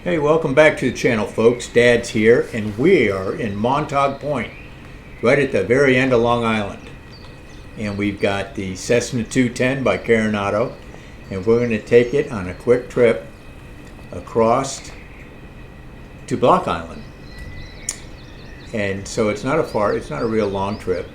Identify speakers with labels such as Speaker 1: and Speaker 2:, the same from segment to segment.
Speaker 1: Hey, welcome back to the channel, folks. Dad's here, and we are in Montauk Point, right at the very end of Long Island. And we've got the Cessna CT210 by Coronado, and we're going to take it on a quick trip across to Block Island. And so it's not a real long trip.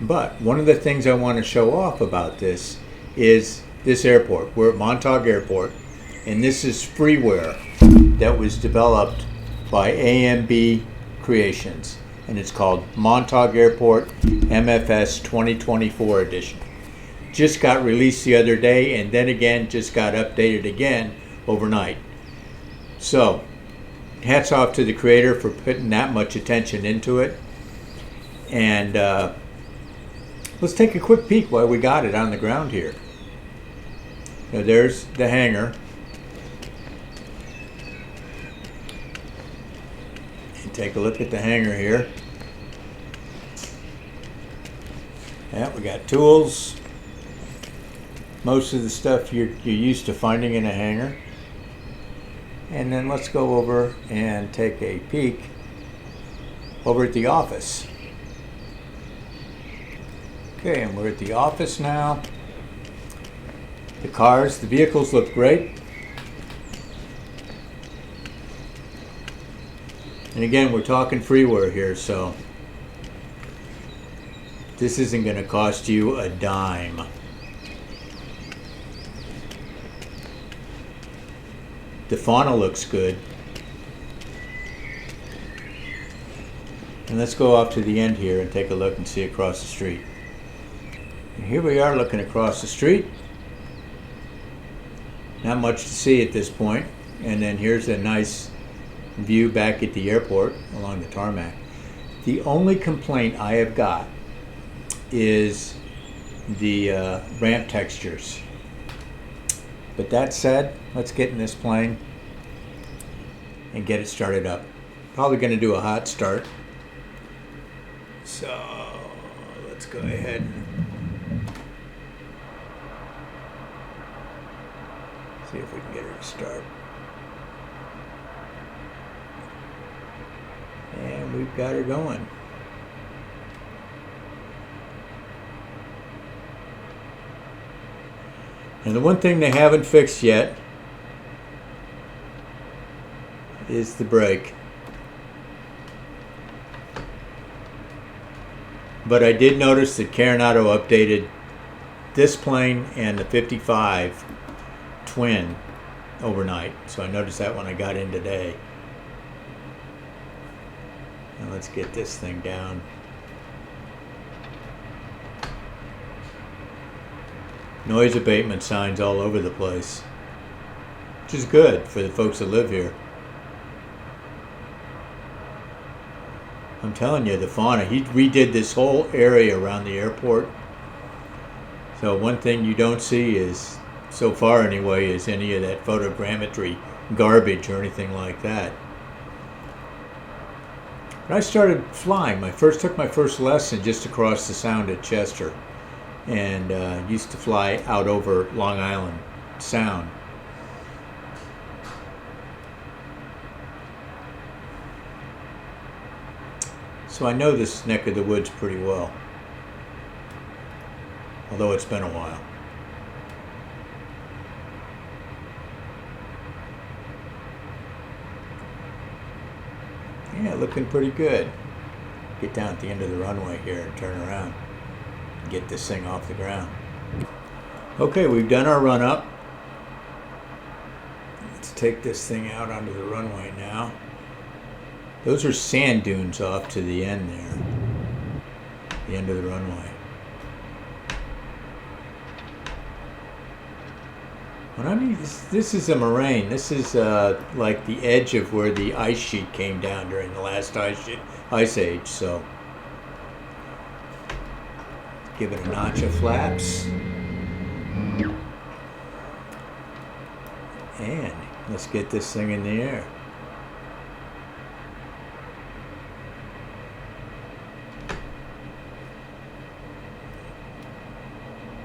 Speaker 1: But one of the things I want to show off about this is this airport. We're at Montauk Airport, and this is freeware that was developed by EMBcreations, and it's called Montauk Airport MSFS 2024 edition. Just got released the other day, and then again just got updated again overnight. So hats off to the creator for putting that much attention into it. And let's take a quick peek while we got it on the ground here. Now there's the hangar. Take a look at the hangar here. Yeah, we got tools. Most of the stuff you're used to finding in a hangar. And then let's go over and take a peek over at the office. Okay, and we're at the office now. The vehicles look great. And again, we're talking freeware here, so this isn't going to cost you a dime. The fauna looks good. And let's go off to the end here and take a look and see across the street. And here we are looking across the street. Not much to see at this point. And then here's a nice view back at the airport along the tarmac. The only complaint I have got is the ramp textures. But that said, let's get in this plane and get it started up. Probably going to do a hot start. So let's go ahead and see if we can get her to start. And we've got her going. And the one thing they haven't fixed yet is the brake. But I did notice that Coronado updated this plane and the 55 twin overnight. So I noticed that when I got in today. And let's get this thing down. Noise abatement signs all over the place, which is good for the folks that live here. I'm telling you, the fauna, he redid this whole area around the airport. So one thing you don't see is, so far anyway, is any of that photogrammetry garbage or anything like that. When I started flying, took my first lesson just across the Sound at Chester, and used to fly out over Long Island Sound. So I know this neck of the woods pretty well, although it's been a while. Yeah, looking pretty good. Get down at the end of the runway here and turn around and get this thing off the ground. Okay, we've done our run up. Let's take this thing out onto the runway now. Those are sand dunes off to the end there, the end of the runway. When I mean, this is a moraine. This is like the edge of where the ice sheet came down during the last ice age. So give it a notch of flaps. And let's get this thing in the air.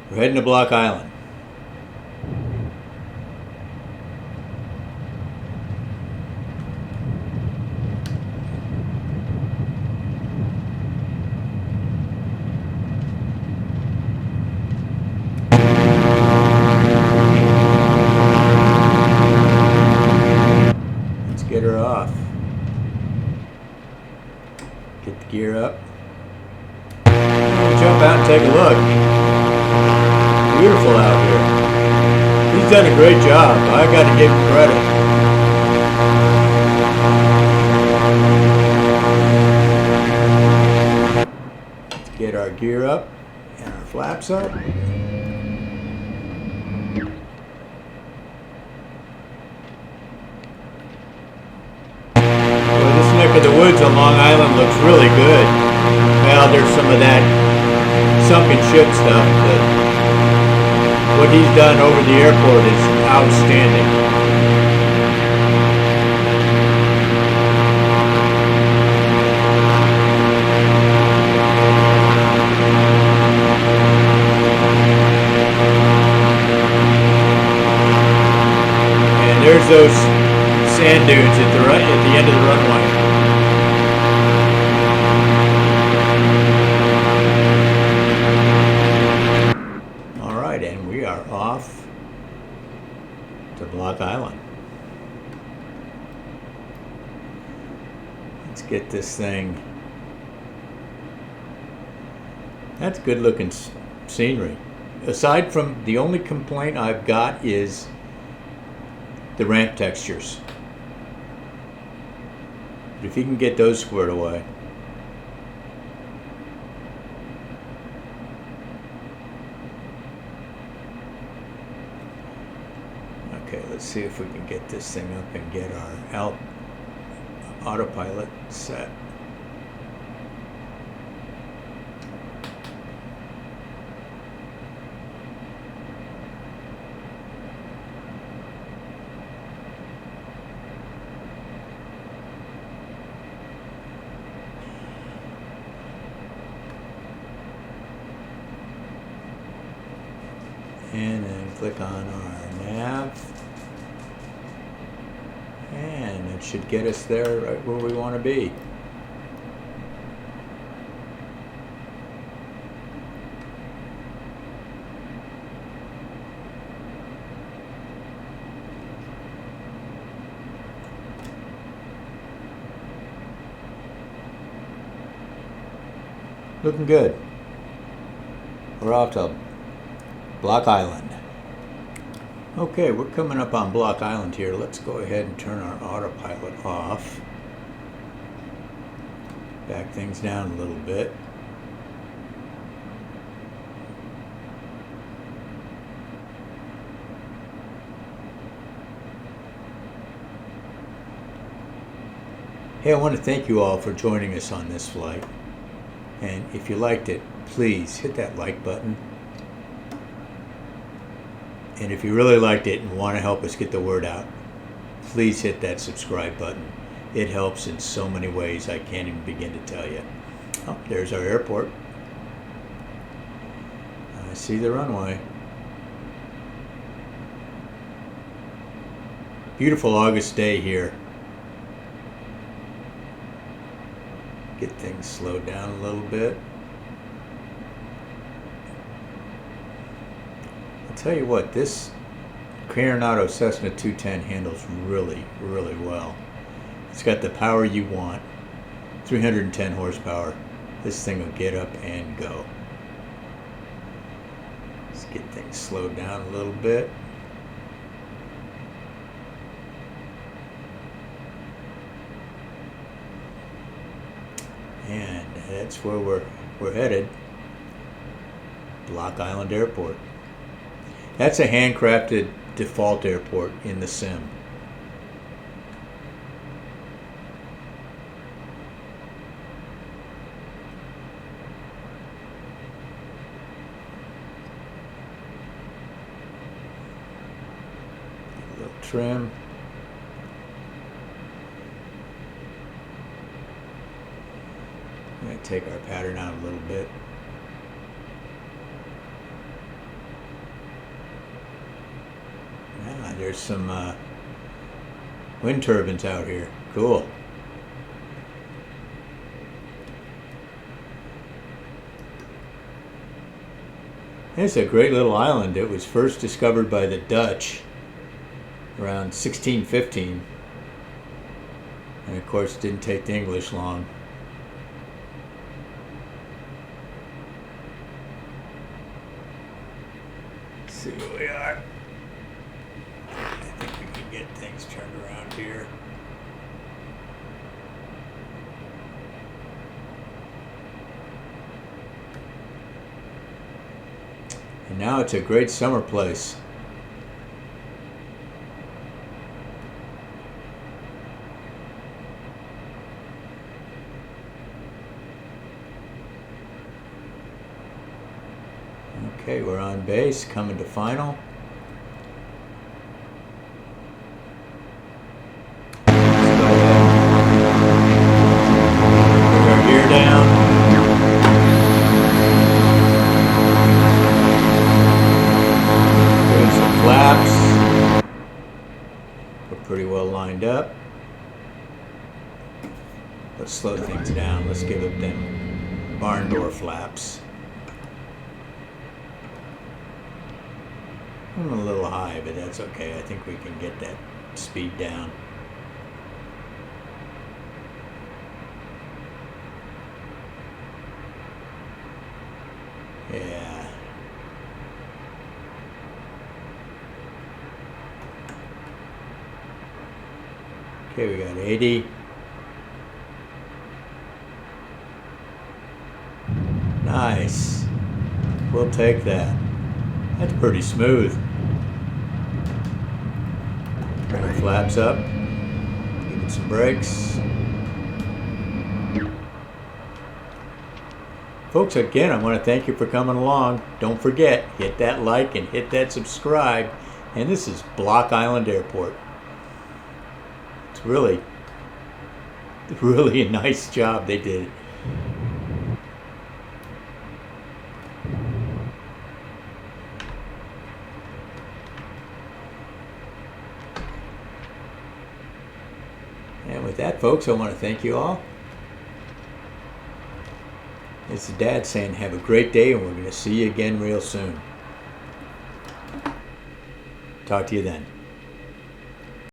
Speaker 1: We're heading to Block Island. Get the gear up. Jump out and take a look. Beautiful out here. He's done a great job. I got to give him credit. Let's get our gear up and our flaps up. Well, this neck of the woods on Long Island looks really good. Well, there's some of that sunken ship stuff, but what he's done over the airport is outstanding. And there's those sand dunes at the end of the runway. And we are off to Block Island. Let's get this thing. That's good looking scenery. Aside from the only complaint I've got is the ramp textures. But if you can get those squared away. Okay, let's see if we can get this thing up and get our autopilot set. And then click on our nav. And it should get us there right where we want to be. Looking good. We're off to Block Island. Okay, we're coming up on Block Island here. Let's go ahead and turn our autopilot off. Back things down a little bit. Hey, I want to thank you all for joining us on this flight. And if you liked it, please hit that like button. And if you really liked it and want to help us get the word out, please hit that subscribe button. It helps in so many ways I can't even begin to tell you. Oh, there's our airport. I see the runway. Beautiful August day here. Get things slowed down a little bit. I'll tell you what, this Cessna CT210N handles really, really well. It's got the power you want, 310 horsepower. This thing will get up and go. Let's get things slowed down a little bit. And that's where we're headed. Block Island Airport. That's a handcrafted default airport in the sim. A little trim. I'm going to take our pattern out a little bit. Ah, there's some wind turbines out here. Cool. It's a great little island. It was first discovered by the Dutch around 1615. And of course, it didn't take the English long now it's a great summer place. Okay, we're on base, coming to final. Pretty well lined up. Let's slow things down. Let's give it them barn door flaps. I'm a little high, but that's okay. I think we can get that speed down. Yeah. Okay, we got 80. Nice. We'll take that. That's pretty smooth. Bring the flaps up. Give it some brakes. Folks, again, I want to thank you for coming along. Don't forget, hit that like and hit that subscribe. And this is Block Island Airport. It's really a nice job they did. And with that, folks, I want to thank you all. It's the Dad saying have a great day, and we're going to see you again real soon. Talk to you then.